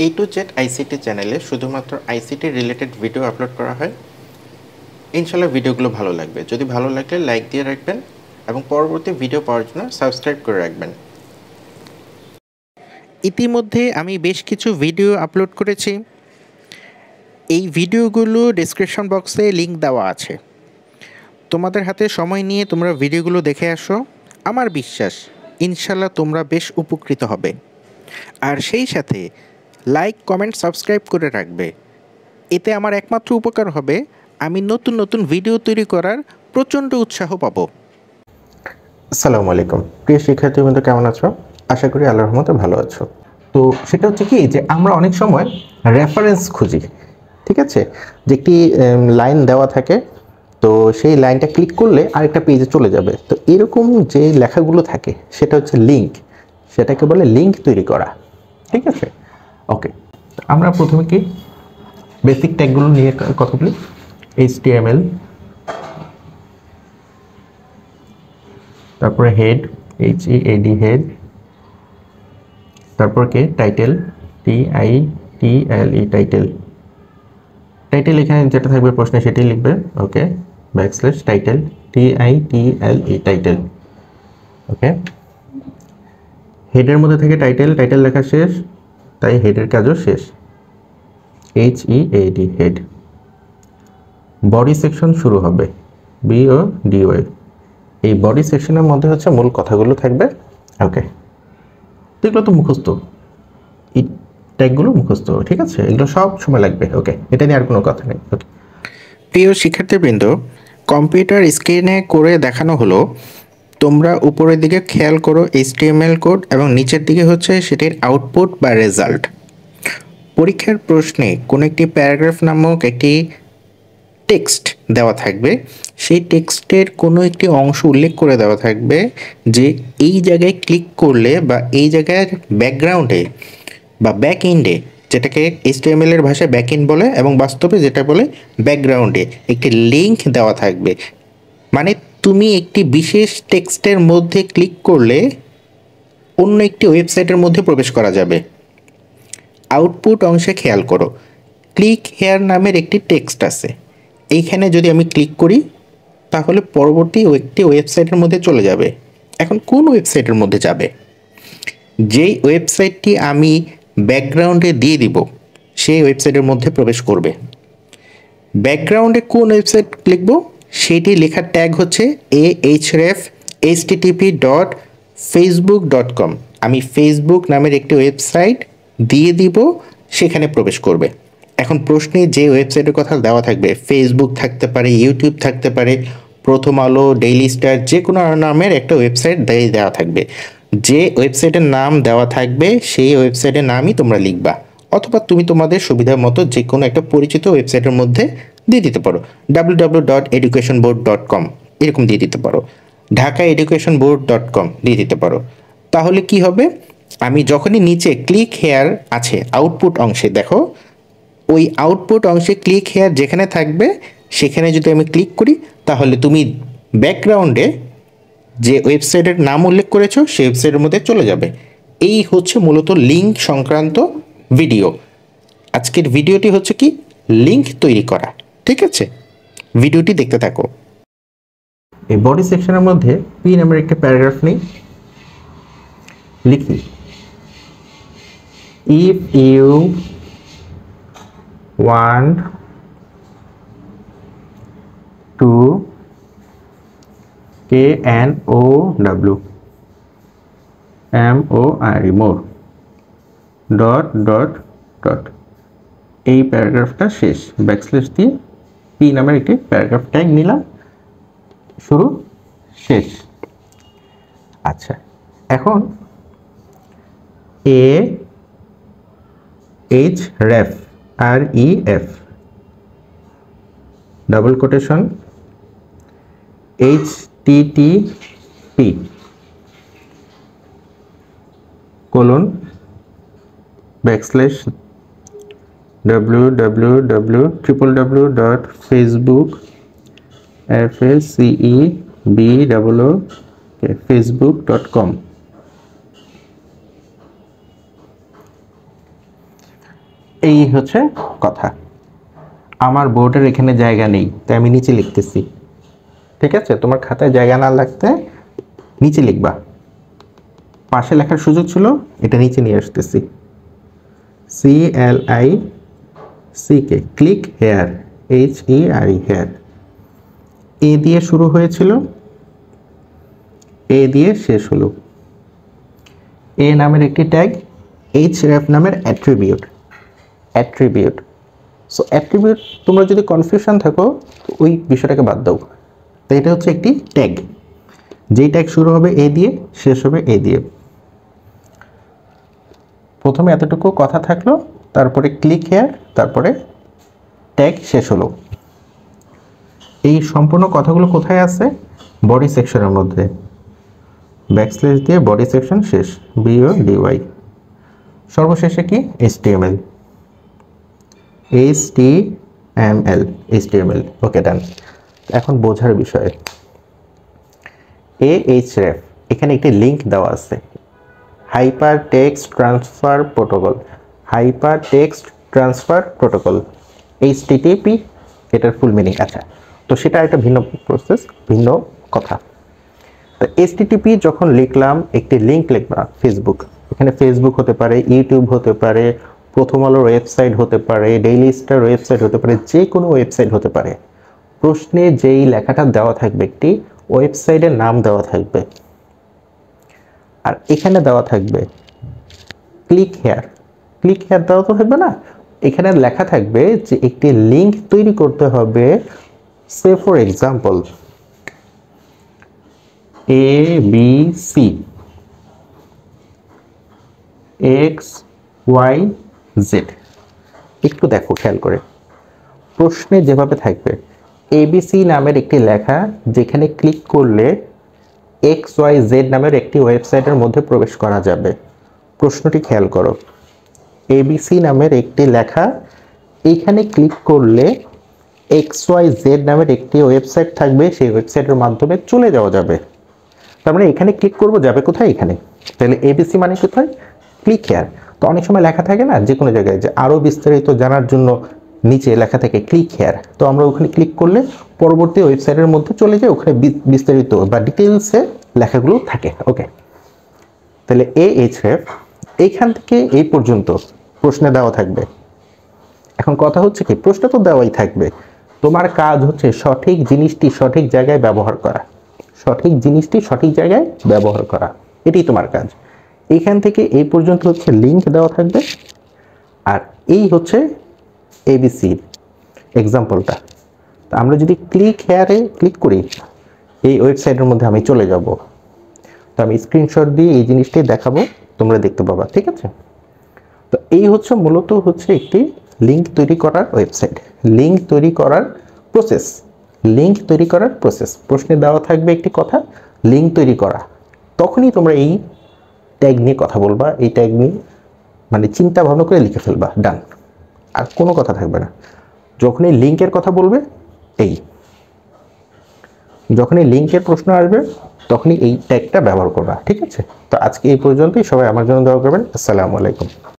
A to Z ICT চ্যানেলে শুধুমাত্র ICT related video upload করা হয়। ইনশাআল্লাহ ভিডিওগুলো ভালো লাগবে। যদি ভালো লাগলে লাইক দিয়ে রাখবেন এবং পরবর্তী ভিডিও পাওয়ার জন্য সাবস্ক্রাইব করে রাখবেন। ইতিমধ্যে আমি বেশ কিছু ভিডিও আপলোড করেছি। এই ভিডিওগুলো ডেসক্রিপশন বক্সে লিংক দেওয়া আছে। তোমাদের হাতে সময় নিয়ে তোমরা ভিডিওগুলো দেখে আসো। আমার বিশ্বাস ইনশাআল্লাহ তোমরা বেশ উপকৃত হবে। আর সেই সাথে লাইক, কমেন্ট, সাবস্ক্রাইব করে রাখবে। এতে আমার একমাত্র উপকার হবে, আমি নতুন নতুন ভিডিও তৈরি করার প্রচণ্ড উৎসাহ পাব। আসসালামু আলাইকুম প্রিয় শিক্ষার্থীবৃন্দ, কেমন আছো? আশা করি আল্লাহর রহমতে ভালো আছো। তো সেটা হচ্ছে কি যে আমরা অনেক সময় রেফারেন্স খুঁজি, ঠিক আছে? যে একটি লাইন দেওয়া থাকে, তো সেই লাইনটা ক্লিক করলে আরেকটা পেজে চলে যাবে। তো এরকম যে লেখাগুলো থাকে সেটা হচ্ছে লিঙ্ক, সেটাকে বলে লিঙ্ক তৈরি করা, ঠিক আছে? ওকে, আমরা প্রথমে কি বেসিক ট্যাগগুলো নিয়ে কথা বলি। HTML, তারপরে হেড, HEAD হেড, তারপর কে টাইটেল, TITLE টাইটেল। টাইটেল এখানে যেটা থাকবে প্রশ্নে সেটাই লিখবে। ওকে, ব্যাকস্ল্যাশ টাইটেল, TITLE টাইটেল। ওকে, হেডের মধ্যে থেকে টাইটেল, টাইটেল লেখা শেষ, তাই হেডের কাজও শেষ। HEAD head. বডি সেকশন শুরু হবে, BODY। এই বডি সেকশনের মধ্যে হচ্ছে মূল কথাগুলো থাকবে। ওকে, তো এগুলো তো মুখস্থ, এই ট্যাগগুলো মুখস্থ, ঠিক আছে? এগুলো সব সময় লাগবে। ওকে, এটা নিয়ে আর কোনো কথা নেই। ওকে, প্রিয় শিক্ষার্থীবৃন্দ, কম্পিউটার স্ক্রিনে করে দেখানো হলো। তোমরা উপরের দিকে খেয়াল করো HTML কোড এবং নিচের দিকে হচ্ছে সেটির আউটপুট বা রেজাল্ট। পরীক্ষার প্রশ্নে কোনো একটি প্যারাগ্রাফ নামক একটি টেক্সট দেওয়া থাকবে। সেই টেক্সটের কোনো একটি অংশ উল্লেখ করে দেওয়া থাকবে যে এই জায়গায় ক্লিক করলে বা এই জায়গার ব্যাকগ্রাউন্ডে বা ব্যাক এন্ডে, যেটাকে HTML এর ভাষায় ব্যাক এন্ড বলে এবং বাস্তবে যেটা বলে ব্যাকগ্রাউন্ডে, একটি লিঙ্ক দেওয়া থাকবে। মানে তুমি একটি বিশেষ টেক্সটের মধ্যে ক্লিক করলে অন্য একটি ওয়েবসাইটের মধ্যে প্রবেশ করা যাবে। আউটপুট অংশে খেয়াল করো, ক্লিক হেয়ার নামের একটি টেক্সট আছে। এইখানে যদি আমি ক্লিক করি তাহলে পরবর্তী একটি ওয়েবসাইটের মধ্যে চলে যাবে। এখন কোন ওয়েবসাইটের মধ্যে যাবে? যেই ওয়েবসাইটটি আমি ব্যাকগ্রাউন্ডে দিয়ে দিব সেই ওয়েবসাইটের মধ্যে প্রবেশ করবে। ব্যাকগ্রাউন্ডে কোন ওয়েবসাইট লিখব সেটি লেখার ট্যাগ হচ্ছে ahref http.facebook.com। আমি ফেসবুক নামের একটি ওয়েবসাইট দিয়ে দিব, সেখানে প্রবেশ করবে। এখন প্রশ্নে যে ওয়েবসাইটের কথা দেওয়া থাকবে, ফেসবুক থাকতে পারে, ইউটিউব থাকতে পারে, প্রথম আলো, ডেইলি স্টার, যে কোনো নামের একটা ওয়েবসাইট দেওয়া থাকবে। যে ওয়েবসাইটের নাম দেওয়া থাকবে সেই ওয়েবসাইটের নামই তোমরা লিখবা, অথবা তুমি তোমাদের সুবিধা মতো যে কোনো একটা পরিচিত ওয়েবসাইটের মধ্যে দিয়ে দিতে পারো। www.educationboard.com এরকম দিয়ে দিতে পারো, ঢাকাeducationboard.com দিয়ে দিতে পারো। তাহলে কি হবে, আমি যখনই নিচে ক্লিক হেয়ার আছে আউটপুট অংশে, দেখো ওই আউটপুট অংশে ক্লিক হেয়ার যেখানে থাকবে সেখানে যদি আমি ক্লিক করি তাহলে তুমি ব্যাকগ্রাউন্ডে যে ওয়েবসাইটের নাম উল্লেখ করেছো সেই ওয়েবসাইটের মধ্যে চলে যাবে। এই হচ্ছে মূলত লিঙ্ক সংক্রান্ত ভিডিও। আজকের ভিডিওটি হচ্ছে কি লিঙ্ক তৈরি করা, ঠিক আছে? ভিডিওটি দেখতে থাকো। এই বডি সেকশনের মধ্যে পি নামের একটা প্যারাগ্রাফ নেই, লিখি if you want to KNOW MORE more dot dot dot. এই প্যারাগ্রাফটা শেষ, ব্যাকস্ল্যাশ দিয়ে পি নামের একটি প্যারাগ্রাফ ট্যাগ নিলাম, শুরু শেষ। আচ্ছা, এখন href REF double quotation HTTP colon backslash www.facebook.com। এই হচ্ছে কথা। আমার বোর্ডের এখানে জায়গা নেই, তাই আমি নিচে লিখতেছি। ঠিক আছে, তোমার খাতায় জায়গা না লাগতে নিচে লিখবা। পাশে লেখার সুযোগ ছিল, এটা নিচে নিয়ে আসতেছি। CLICK, click here, HERE, here. এ দিয়ে শুরু হয়েছিল, এ দিয়ে শেষ হলো। এ নামের একটি ট্যাগ, href নামের অ্যাট্রিবিউট। সো অ্যাট্রিবিউট, তোমরা যদি কনফিউশন থাকো ওই বিষয়টাকে বাদ দাও। তো এটা হচ্ছে একটি ট্যাগ, যেই ট্যাগ শুরু হবে এ দিয়ে, শেষ হবে এ দিয়ে। প্রথমে এতটুকু কথা থাকলো, তারপরে ক্লিক হেয়ার, তারপরে ট্যাগ শেষ হলো। এই সম্পূর্ণ কথাগুলো কোথায় আছে? বডি সেকশনের মধ্যে। ব্যাকস্ল্যাশ দিয়ে বডি সেকশন শেষ, BODY। সর্বশেষে কি? HTML। ওকে, ডান। এখন বোঝার বিষয়, href, এখানে একটি লিংক দেওয়া আছে, hyper text transfer protocol, HTTP, এটার ফুল মিনিং। আচ্ছা, তো সেটা একটা ভিন্ন প্রসেস, ভিন্ন কথা। তো HTTP যখন লিখলাম, একটি লিংক লিখবা, ফেসবুক, এখানে ফেসবুক হতে পারে, ইউটিউব হতে পারে, প্রথম আলোর ওয়েবসাইট হতে পারে, ডেইলি স্টার ওয়েবসাইট হতে পারে, যে কোনো ওয়েবসাইট হতে পারে। প্রশ্নে যেই লেখাটা দেওয়া থাকবে, একটি ওয়েবসাইটের নাম দেওয়া থাকবে, আর এখানে দেওয়া থাকবে ক্লিক হেয়ার দেওয়া তো থাকবে না, এখানে লেখা থাকবে যে একটি লিংক তৈরি করতে হবে। সে ফর এক্সাম্পল ABC XYZ। একটু দেখো খেয়াল করে, প্রশ্নে যেভাবে থাকবে ABC নামের একটি লেখা, যেখানে ক্লিক করলে XYZ নামের একটি ওয়েবসাইটের মধ্যে প্রবেশ করা যাবে। প্রশ্নটি খেয়াল করো, ABC নামের একটি লেখা, এইখানে ক্লিক করলে XYZ নামের একটি ওয়েবসাইট থাকবে, সেই ওয়েবসাইটের মাধ্যমে চলে যাওয়া যাবে। তার মানে এখানে ক্লিক করব, যাবে কোথায়? এখানে। তাহলে ABC মানে কোথায়? Click here. তো অনেক সময় লেখা থাকে না যে কোনো জায়গায়, যে আরও বিস্তারিত জানার জন্য নিচে লেখা থাকে ক্লিক হেয়ার, তো আমরা ওখানে ক্লিক করলে পরবর্তী ওয়েবসাইটের মধ্যে চলে যাই, ওখানে বিস্তারিত বা ডিটেলসে লেখাগুলো থাকে। ওকে, তাহলে href এইখান থেকে এই পর্যন্ত প্রশ্নে দেওয়া থাকবে। এখন কথা হচ্ছে কি, প্রশ্ন তো দেওয়াই থাকবে, তোমার কাজ হচ্ছে সঠিক জিনিসটি সঠিক জায়গায় ব্যবহার করা, এটাই তোমার কাজ। এইখান থেকে এই পর্যন্ত হচ্ছে লিংক দেওয়া থাকবে, আর এই হচ্ছে ABC এক্সাম্পলটা। তো আমরা যদি ক্লিক হেয়ারে ক্লিক করি, এই ওয়েবসাইটের মধ্যে আমি চলে যাব। তো আমি স্ক্রিনশট দিয়ে এই জিনিসটাই দেখাবো, তোমরা দেখতে পাবা। ঠিক আছে, তো এই হচ্ছে মূলত হচ্ছে একটি লিংক তৈরি করার ওয়েবসাইট, লিংক তৈরি করার প্রসেস। প্রশ্নে দেওয়া থাকবে একটি কথা, লিংক তৈরি করা, তখনই তোমরা এই ট্যাগ নিয়ে কথা বলবা, এই ট্যাগ নিয়ে মানে চিন্তা ভাবনা করে লিখে ফেলবা, ডান। আর কোনো কথা থাকবে না। যখন এই লিংকের কথা বলবে, যখন এই লিংকের প্রশ্ন আসবে, তখনই এই ট্যাগটা ব্যবহার করবা। ঠিক আছে, তো আজকে এই পর্যন্তই। সবাই আমার জন্য দোয়া করবেন। আসসালামু আলাইকুম।